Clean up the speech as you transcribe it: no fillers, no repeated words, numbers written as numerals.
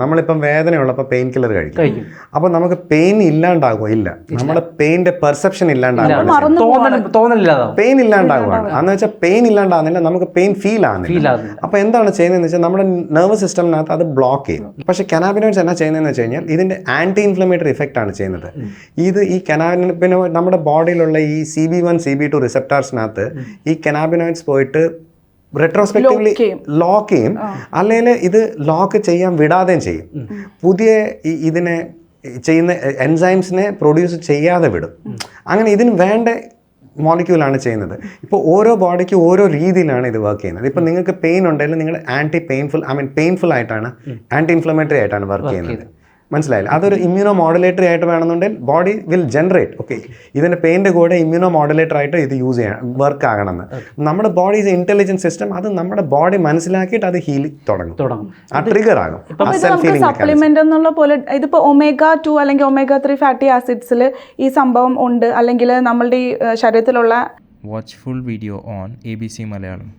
നമ്മളിപ്പം വേദനയുള്ളപ്പോൾ pain killer കഴിക്കും. അപ്പോൾ നമുക്ക് പെയിൻ ഇല്ലാണ്ടാകുമോ? ഇല്ല. നമ്മുടെ പെയിൻ്റെ പെർസെപ്ഷൻ ഇല്ലാണ്ടാകും, പെയിൻ ഇല്ലാണ്ടാകുവാണ്. അന്ന് വെച്ചാൽ പെയിൻ ഇല്ലാണ്ടാകുന്നില്ല, നമുക്ക് പെയിൻ ഫീൽ ആകുന്നില്ല. അപ്പോൾ എന്താണ് ചെയ്യുന്നതെന്ന് വെച്ചാൽ നമ്മുടെ നെർവസ് സിസ്റ്റമിനകത്ത് അത് ബ്ലോക്ക് ചെയ്യും. പക്ഷേ കനാബിനോയിഡ്സ് എന്നാ ചെയ്യുന്നതെന്ന് വെച്ച് കഴിഞ്ഞാൽ ഇതിൻ്റെ ആൻറ്റി ഇൻഫ്ലമേറ്ററി ഇഫക്റ്റ് ആണ് ചെയ്യുന്നത്. ഈ കനാബിനോയിഡ് നമ്മുടെ ബോഡിയിലുള്ള ഈ CB1 CB2 റിസെപ്റ്റേഴ്സിനകത്ത് ഈ കനാബിനോയിഡ്സ് പോയിട്ട് റെട്രോസ്പെക്റ്റീവ്ലി ലോക്ക് ചെയ്യും, അല്ലെങ്കിൽ ഇത് ലോക്ക് ചെയ്യാൻ വിടാതെയും ചെയ്യും. പുതിയ ഇതിനെ ചെയ്യുന്ന എൻസൈംസിനെ പ്രൊഡ്യൂസ് ചെയ്യാതെ വിടും. അങ്ങനെ ഇതിന് വേണ്ട മോളിക്യൂളാണ് ചെയ്യുന്നത്. ഇപ്പോൾ ഓരോ ബോഡിക്ക് ഓരോ രീതിയിലാണ് ഇത് വർക്ക് ചെയ്യുന്നത്. ഇപ്പോൾ നിങ്ങൾക്ക് പെയിൻ ഉണ്ടെങ്കിൽ നിങ്ങൾ പെയിൻഫുൾ ആയിട്ടാണ്, ആൻറ്റി ഇൻഫ്ലമേറ്ററി ആയിട്ടാണ് വർക്ക് ചെയ്യുന്നത്. മനസ്സിലായില്ല? അതൊരു ഇമ്മ്യൂണോ മോഡുലേറ്ററി ആയിട്ട് വേണമെന്നുണ്ടെങ്കിൽ ബോഡി വിൽ ജനറേറ്റ്, ഓക്കെ ഇതിൻ്റെ പെയിൻ്റെ കൂടെ ഇമ്മ്യൂണോ മോഡുലേറ്റർ ആയിട്ട് ഇത് യൂസ് ചെയ്യാൻ വർക്ക് ആകണമെന്ന്. നമ്മുടെ ബോഡി ഈസ് ഇൻ്റലിജൻറ്റ് സിസ്റ്റം, അത് നമ്മുടെ ബോഡി മനസ്സിലാക്കിയിട്ട് അത് ഹീൽ തുടങ്ങും, ആ ട്രിഗർ ആകും. സപ്ലിമെന്റ് എന്നുള്ള പോലെ ഇതിപ്പോൾ omega-2 അല്ലെങ്കിൽ omega-3 ഫാറ്റി ആസിഡ്സിൽ ഈ സംഭവം ഉണ്ട്, അല്ലെങ്കിൽ നമ്മളുടെ ഈ ശരീരത്തിലുള്ള watch full video on ABC Malayalam.